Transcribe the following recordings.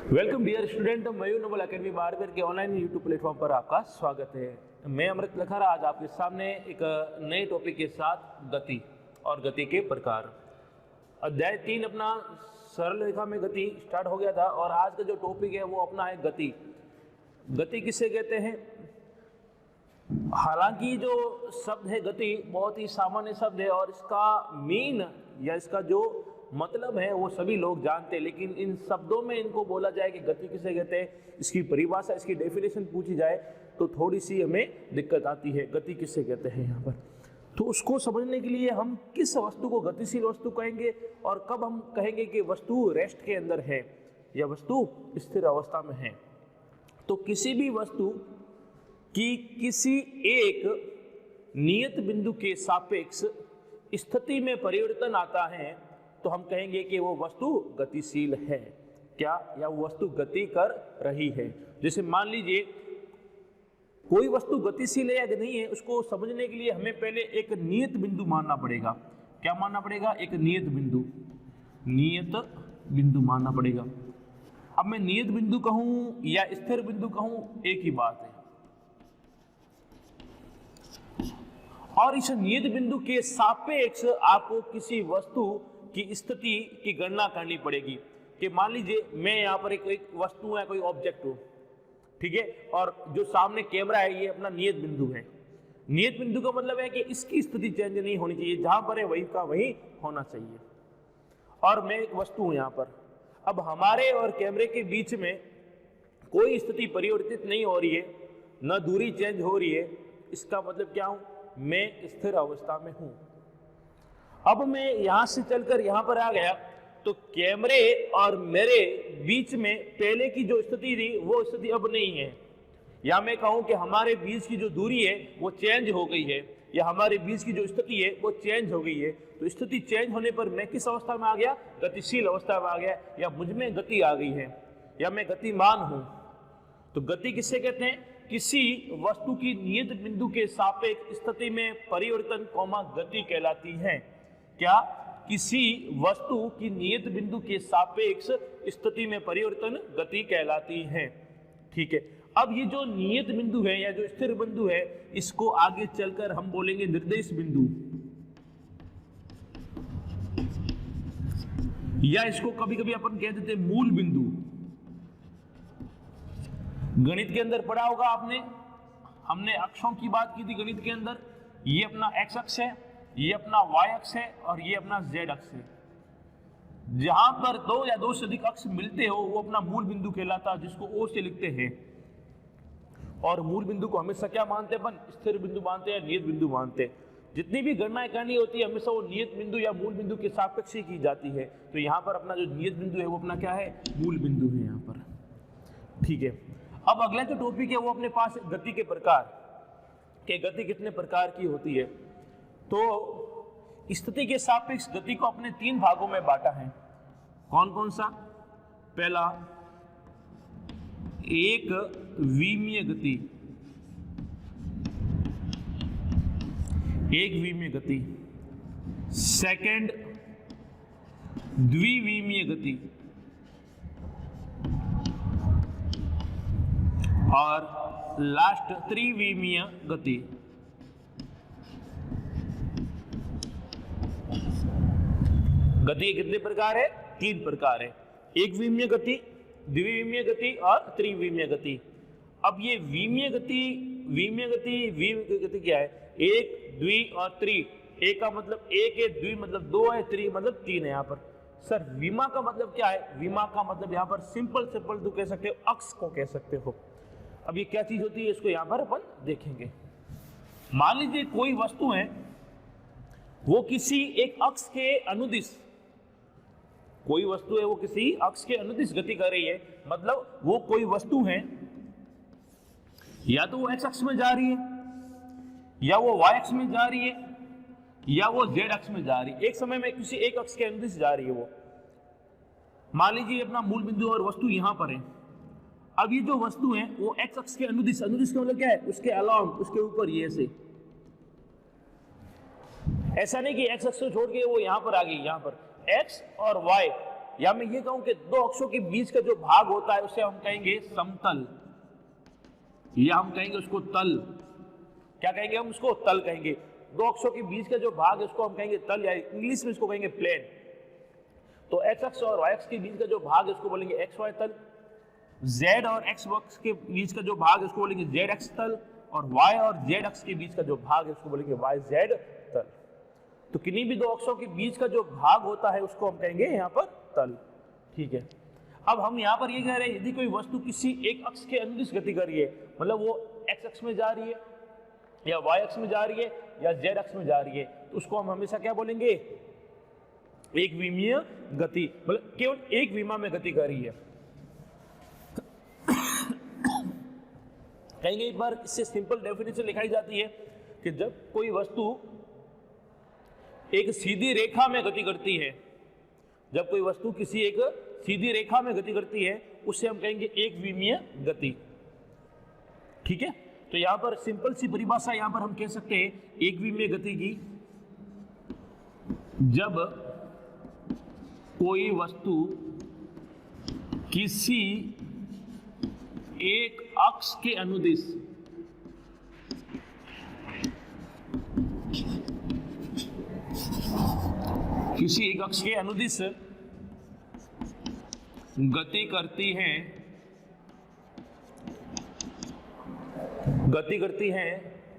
Welcome dear student, मयूर Nobel academy barber के online YouTube platform पर आपका स्वागत है। मैं अमृत लखारा आज आपके सामने एक नए टॉपिक के साथ गति और गति के प्रकार। अध्याय 3 अपना सरल रेखा में गति स्टार्ट हो गया था और आज का जो टॉपिक है वो अपना है गति। गति किसे कहते हैं? हालांकि जो शब्द है गति बहुत ही सामान्य शब्द है और इसका मीन या इसका जो मतलब है वो सभी लोग जानते हैं, लेकिन इन शब्दों में इनको बोला जाए कि गति किसे कहते हैं, इसकी परिभाषा, इसकी डेफिनेशन पूछी जाए तो थोड़ी सी हमें दिक्कत आती है। गति किसे कहते हैं यहाँ पर, तो उसको समझने के लिए हम किस वस्तु को गतिशील वस्तु कहेंगे और कब हम कहेंगे कि वस्तु रेस्ट के अंदर है या वस्तु स्थिर अवस्था में है। तो किसी भी वस्तु की किसी एक नियत बिंदु के सापेक्ष स्थिति में परिवर्तन आता है तो हम कहेंगे कि वो वस्तु गतिशील है। क्या? या वो वस्तु गति कर रही है। जैसे मान लीजिए कोई वस्तु गतिशील है या नहीं है, उसको समझने के लिए हमें पहले एक नियत बिंदु मानना पड़ेगा। क्या मानना पड़ेगा? एक नियत बिंदु मानना पड़ेगा। अब मैं नियत बिंदु कहूं या स्थिर बिंदु कहूं, एक ही बात है। और इस नियत बिंदु के सापेक्ष आपको किसी वस्तु की स्थिति की गणना करनी पड़ेगी। कि मान लीजिए मैं यहाँ पर एक वस्तु है, कोई ऑब्जेक्ट हो, ठीक है, और जो सामने कैमरा है ये अपना नियत बिंदु है। नियत बिंदु का मतलब है कि इसकी स्थिति चेंज नहीं होनी चाहिए, जहां पर है वही का वही होना चाहिए। और मैं एक वस्तु हूं यहाँ पर। अब हमारे और कैमरे के बीच में कोई स्थिति परिवर्तित नहीं हो रही है, न दूरी चेंज हो रही है। इसका मतलब क्या हूं? मैं स्थिर अवस्था में हूं। अब मैं यहां से चलकर यहां पर आ गया तो कैमरे और मेरे बीच में पहले की जो स्थिति थी वो स्थिति अब नहीं है। या मैं कहूं कि हमारे बीच की जो दूरी है वो चेंज हो गई है, या हमारे बीच की जो स्थिति है वो चेंज हो गई है। तो स्थिति चेंज होने पर मैं किस अवस्था में आ गया? गतिशील अवस्था में आ गया, या मुझ में गति आ गई है, या मैं गतिमान हूं। तो गति किसे कहते हैं? किसी वस्तु की नियत बिंदु के सापेक्ष स्थिति में परिवर्तन गति कहलाती है। क्या? किसी वस्तु की नियत बिंदु के सापेक्ष स्थिति में परिवर्तन गति कहलाती है। ठीक है। अब ये जो नियत बिंदु है या जो स्थिर बिंदु है, इसको आगे चलकर हम बोलेंगे निर्देश बिंदु, या इसको कभी कभी अपन कह देते हैं मूल बिंदु। गणित के अंदर पढ़ा होगा आपने, हमने अक्षों की बात की थी गणित के अंदर। ये अपना एक्स अक्ष है, ये अपना वाई अक्ष है और ये अपना जेड अक्ष है। जहां पर दो या दो से अधिक अक्ष मिलते हो वो अपना मूल बिंदु कहलाता है, जिसको ओ से लिखते हैं। और मूल बिंदु को हमेशा क्या मानते हैं अपन? स्थिर बिंदु मानते हैं, नियत बिंदु मानते हैं। जितनी भी गणनाएं करनी होती है हमेशा वो नियत बिंदु या मूल बिंदु के सापेक्ष ही की जाती है। तो यहाँ पर अपना जो नियत बिंदु है वो अपना क्या है? मूल बिंदु है यहाँ पर। ठीक है। अब अगला जो टॉपिक है वो अपने पास गति के प्रकार, कि गति कितने प्रकार की होती है। तो स्थिति के सापेक्ष गति को अपने 3 भागों में बांटा है। कौन कौन सा? पहला, एक विमीय गति, एक विमीय गति। सेकंड, द्विविमीय गति। और लास्ट, त्रिविमीय गति। गति कितने प्रकार है? 3 प्रकार है। एक विमीय गति, द्विविमीय गति और त्रिविमीय गति। अब ये विमीय गति क्या है? एक, द्वि और त्रि। एक का मतलब एक है, द्वि मतलब 2 है, त्रि मतलब 3 है। यहाँ पर सर विमा का मतलब क्या है? विमा का मतलब यहाँ पर सिंपल तो कह सकते हो, अक्ष को कह सकते हो। अब ये क्या चीज होती है इसको यहाँ पर अपन देखेंगे। मान लीजिए कोई वस्तु है, वो किसी एक अक्ष के अनुदिश, कोई वस्तु है वो किसी अक्ष के अनुदिश गति कर रही है। मतलब वो कोई वस्तु है, या तो वो एक्स अक्ष में जा रही है, या वो वाई अक्ष में जा रही है, या वो जेड अक्ष में जा रही है। एक समय में किसी एक अक्ष के अनुदिश जा रही है वो। मान लीजिए अपना मूल बिंदु और वस्तु यहां पर है। अब ये जो वस्तु है वो एक्स अक्ष के अनुदिश का मतलब क्या है? उसके अलाउंग, उसके ऊपर, ये ऐसा नहीं कि एक्स अक्ष को छोड़ के वो यहां पर आ गई। यहां पर एक्स और वाई या मैं ये कहूं कि दो अक्षों के बीच का जो भाग होता है उसे हम कहेंगे समतल, या हम कहेंगे उसको तल। क्या कहेंगे हम उसको? तल कहेंगे। दो अक्षों के बीच का जो भाग है उसको हम कहेंगे तल, या इंग्लिश में इसको कहेंगे प्लेन। तो एक्स अक्ष और वाई अक्ष के बीच का जो भाग है उसको बोलेंगे एक्स वाई तल। जेड और एक्स अक्ष के बीच का जो भाग है उसको बोलेंगे जेड एक्स तल, और वाई और जेड अक्ष के बीच का जो भाग है उसको बोलेंगे वाई जेड तल। तो किन्हीं भी दो अक्षों के बीच का जो भाग होता है उसको हम कहेंगे यहाँ पर तल। ठीक है, अब हम यहाँ पर ये कह रहे हैं यदि कोई वस्तु किसी एक अक्ष के अनुदिश गति कर रही है, मतलब वो एक्स अक्ष में जा रही है या वाई अक्ष में जा रही है या जेड अक्ष में जा रही है, तो उसको हम हमेशा क्या बोलेंगे? एक विमीय गति, मतलब केवल एक विमा में गति कर रही है। कहीं एक बार इससे सिंपल डेफिनेशन लिखाई जाती है कि जब कोई वस्तु एक सीधी रेखा में गति करती है, जब कोई वस्तु किसी एक सीधी रेखा में गति करती है उसे हम कहेंगे एक विमीय गति। ठीक है, तो यहां पर सिंपल सी परिभाषा यहां पर हम कह सकते हैं एक विमीय गति की, जब कोई वस्तु किसी एक अक्ष के अनुदिश गति करती है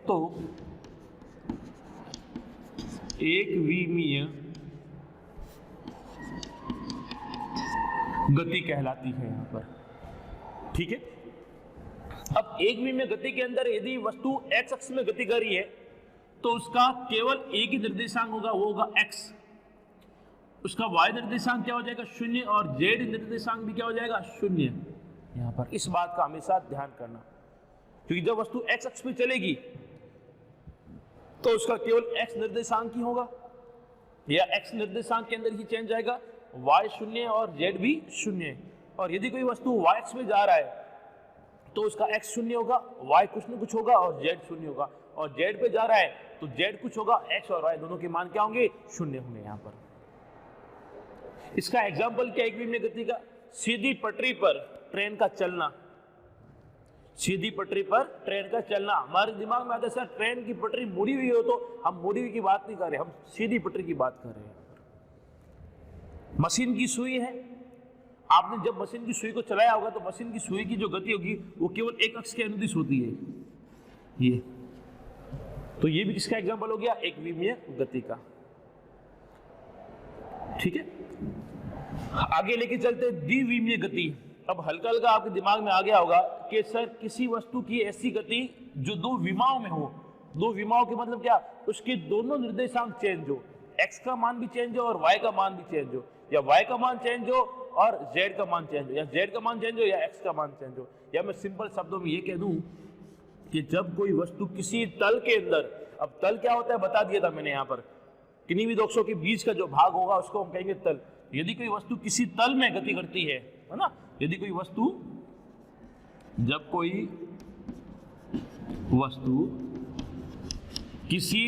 तो एक विमीय गति कहलाती है यहां पर। ठीक है, अब एक विमीय गति के अंदर यदि वस्तु एक्स अक्ष में गति कर रही है तो उसका केवल एक ही निर्देशांक होगा, वो होगा एक्स। उसका वाई निर्देशांक क्या हो जाएगा? शून्य, और जेड निर्देशांक भी क्या हो जाएगा? शून्य। यहां पर इस बात का हमेशा ध्यान करना, क्योंकि जब वस्तु एक्स अक्ष में चलेगी तो उसका केवल एक्स निर्देशांक ही होगा, या एक्स निर्देशांक के अंदर ही चेंज आएगा, वाई शून्य और जेड भी शून्य। और यदि कोई वस्तु वाई अक्ष में जा रहा है तो उसका एक्स शून्य होगा, वाई कुछ न कुछ होगा और जेड शून्य होगा, और जेड पे जा रहा है तो जेड कुछ होगा, एक्स और वाई दोनों के मान क्या होंगे? शून्य होंगे यहां पर। इसका एग्जाम्पल क्या एक विमीय गति का? सीधी पटरी पर ट्रेन का चलना, सीधी पटरी पर ट्रेन का चलना। हमारे दिमाग में आता है सर ट्रेन की पटरी मुड़ी हुई हो, तो हम मुड़ी हुई की बात नहीं कर रहे, हम सीधी पटरी की बात कर रहे हैं। मशीन की सुई है, आपने जब मशीन की सुई को चलाया होगा तो मशीन की सुई की जो गति होगी वो केवल एक अक्ष के अनुदिश होती है, ये। तो ये भी किसका एग्जांपल हो गया? एक विमीय गति का। ठीक है, आगे लेके चलते द्विविमीय गति। अब हल्का हल्का आपके दिमाग में आ गया होगा कि सर किसी वस्तु की ऐसी गति जो दो विमाओं में हो। दो विमाओं के मतलब क्या? उसके दोनों निर्देशांक चेंज हो, एक्स का मान भी चेंज हो और वाई का मान भी चेंज हो, या वाई का मान चेंज हो और जेड का मान चेंज हो, या जेड का मान चेंज हो या एक्स का मान चेंज हो। या मैं सिंपल शब्दों में ये कह दूं कि जब कोई वस्तु किसी तल के अंदर, अब तल क्या होता है बता दिया था मैंने यहाँ पर, किन्हीं भी दो अक्षों के बीच का जो भाग होगा उसको हम कहेंगे तल। यदि कोई वस्तु किसी तल में गति करती है ना, यदि कोई वस्तु, जब कोई वस्तु किसी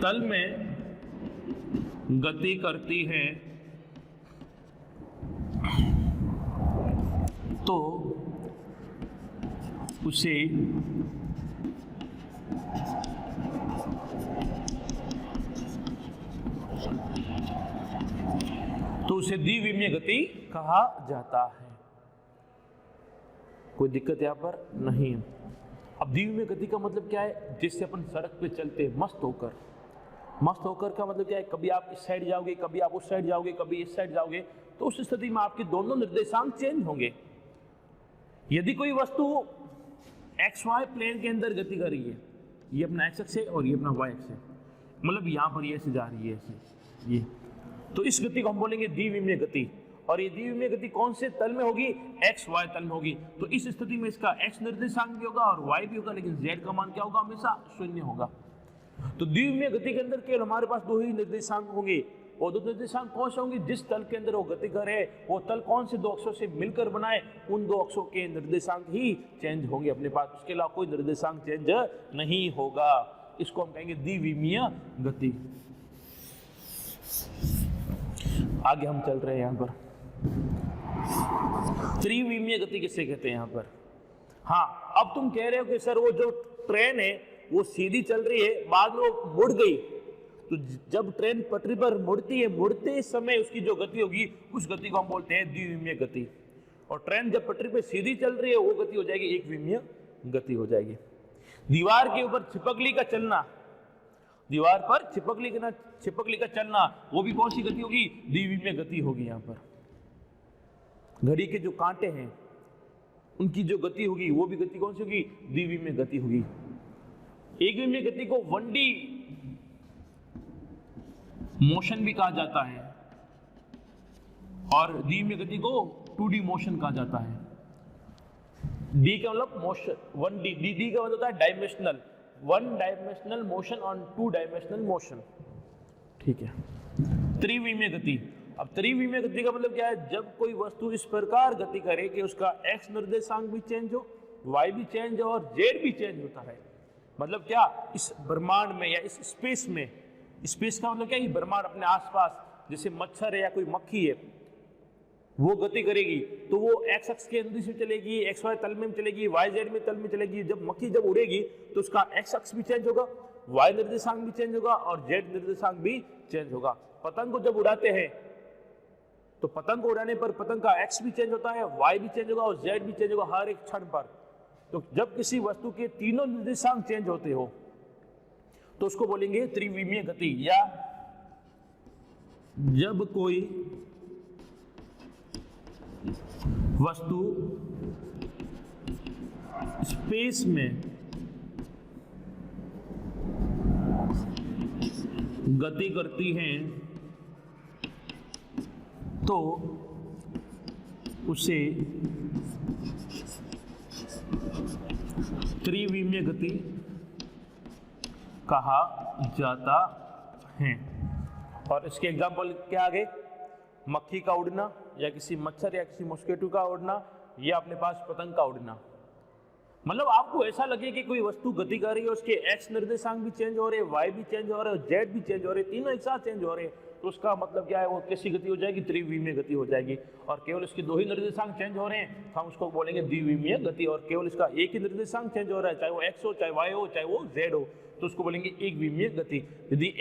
तल में गति करती है तो उसे द्विविमीय गति कहा जाता है। कोई दिक्कत यहां पर नहीं है। अब द्विविमीय गति का मतलब क्या है? जिससे अपन सड़क पे चलते मस्त होकर, मस्त होकर का मतलब क्या है? कभी आप इस साइड जाओगे, कभी आप उस साइड जाओगे, कभी इस साइड जाओगे, तो उस स्थिति में आपके दोनों निर्देशांक चेंज होंगे। यदि कोई वस्तु एक्स वाई प्लेन के अंदर गति कर रही है, ये अपना एक्स एक्स है और ये अपना वाई एक्स है, मतलब यहां पर ये ऐसे जा रही है, ऐसे ये, तो इस गति को हम बोलेंगे द्विविमीय गति। और ये द्विविमीय गति कौन से तल में होगी? एक्स वाई तल में होगी। तो इस स्थिति में इसका एक्स निर्देशांक भी होगा और वाई भी होगा, लेकिन जेड का मान क्या होगा? हमेशा शून्य होगा। तो द्विविमीय गति के अंदर केवल हमारे पास दो ही निर्देशांक होंगे। वो दो निर्देशांक कौन से होंगे? जिस तल के अंदर वो गति कर रहे हैं वो तल कौन से दो अक्षों से मिलकर बनाए, उन दो अक्षों के निर्देशांक ही चेंज होंगे अपने पास, उसके अलावा कोई निर्देशांक चेंज नहीं होगा। इसको हम कहेंगे द्विविमीय गति। आगे हम चल रहे हैं यहाँ पर, त्रिविमीय गति किससे कहते हैं यहाँ पर। हाँ, अब तुम कह रहे हो कि सर वो जो ट्रेन है वो सीधी चल रही है, बाद में वो मुड़ गई, तो जब ट्रेन पटरी पर मुड़ती है, मुड़ते समय उसकी जो गति होगी उस गति को हम बोलते हैं द्विविमीय गति। और ट्रेन जब पटरी पर सीधी चल रही है वो गति हो जाएगी एक विमीय गति हो जाएगी। दीवार के ऊपर छिपकली का चलना, दीवार पर छिपकली का चलना, वो भी कौन सी गति होगी, द्विविमीय गति होगी। यहाँ पर घड़ी के जो कांटे हैं उनकी जो गति होगी वो भी गति कौन सी होगी, द्विविमीय गति होगी। एक विमीय गति को 1D मोशन भी कहा जाता है और द्विविमीय गति को 2D मोशन कहा जाता है। डी का मतलब मोशन, 1D, डी का मतलब होता है dimensional, 1 dimensional motion on 2 dimensional motion. ठीक है, त्रिविमीय गति। अब त्रिविमीय गति का मतलब क्या है, जब कोई वस्तु इस प्रकार गति करे कि उसका एक्स निर्देशांक भी चेंज हो, वाई भी चेंज हो और जेड भी चेंज होता है। मतलब क्या, इस ब्रह्मांड में या इस स्पेस में, स्पेस का मतलब क्या है, ब्रह्मांड अपने आसपास, जैसे मच्छर है या कोई मक्खी है, वो गति करेगी तो वो एक्स अक्ष के अनुदिश में चलेगी, एक्स वाई तल में चलेगी, वाई जेड में तल में चलेगी। जब मक्खी जब उड़ेगी तो उसका एक्स अक्ष भी चेंज होगा, वाई निर्देशांक भी चेंज होगा और जेड निर्देशांक भी चेंज होगा। पतंग को जब उड़ाते हैं तो पतंग को उड़ाने पर पतंग का एक्स भी चेंज होता है, वाई भी चेंज होगा और जेड भी चेंज होगा हर एक क्षण पर। तो जब किसी वस्तु के तीनों निर्देशांक चेंज होते हो तो उसको बोलेंगे त्रिविमीय गति। या जब कोई वस्तु स्पेस में गति करती है तो उसे त्रिविमीय गति कहा जाता है। और इसके एग्जाम्पल क्या आगे, मक्खी का उड़ना या किसी मच्छर या किसी मॉस्किटो का उड़ना या अपने पास पतंग का उड़ना। मतलब आपको ऐसा लगे कि कोई वस्तु गति कर रही है, उसके एक्स निर्देशांक भी चेंज हो रहे हैं, वाई भी चेंज हो रहे हैं, जेड भी चेंज हो रहे हैं, तीनों एक साथ चेंज हो रहे हैं, तो उसका मतलब क्या है, वो कैसी गति हो जाएगी, त्रिविमीय गति हो जाएगी। और केवल इसके 2 ही निर्देशांक चेंज हो रहे हैं तो हम उसको बोलेंगे द्विविमीय गति। और केवल इसका एक ही निर्देशांक चेंज हो रहा है, चाहे वो एक्स हो, चाहे वाई हो, चाहे वो जेड हो, तो उसको बोलेंगे एक विमीय गति। यदि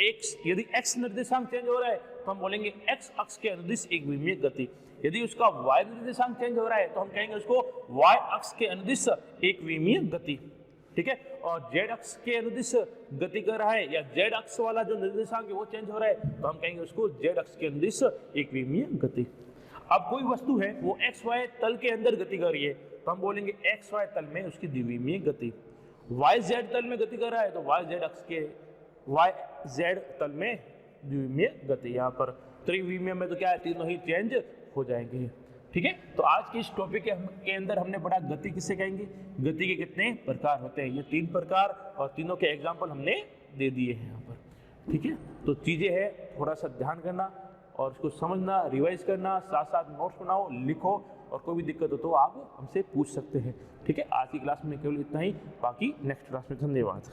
एक्स निर्देशांक चेंज हो रहा है तो हम बोलेंगे एक्स अक्ष के अनुदिश एक विमीय गति। यदि उसका वाई निर्देशांक चेंज हो रहा है तो हम कहेंगे उसको वाई अक्ष के अनुदिश एक विमीय गति। ठीक है, और जेड अक्ष के अनुदिश गति कर रहा है या जेड अक्ष वाला जो निर्देशांक है वो चेंज हो रहा है तो हम कहेंगे उसको जेड अक्ष के अनुदिश एक विमीय गति। अब कोई वस्तु है वो एक्स वाई तल के अंदर गति कर रही है तो हम बोलेंगे एक्स वाई तल में उसकी द्विविमीय गति। वाई जेड तल में गति कर रहा है तो वाई जेड अक्ष के वाई जेड तल में द्विविमीय गति। यहाँ पर त्रिविमीय में तो क्या है, तीनों ही चेंज हो जाएंगे। ठीक है, तो आज के इस टॉपिक के अंदर हमने पढ़ा गति किसे कहेंगे, गति के कितने प्रकार होते हैं, ये 3 प्रकार और तीनों के एग्जाम्पल हमने दे दिए हैं यहाँ पर। ठीक है, तो चीजें हैं, थोड़ा सा ध्यान करना और उसको समझना, रिवाइज करना, साथ साथ नोट्स बनाओ, लिखो और कोई भी दिक्कत हो तो आप हमसे पूछ सकते हैं। ठीक है, आज की क्लास में केवल इतना ही, बाकी नेक्स्ट क्लास में। धन्यवाद।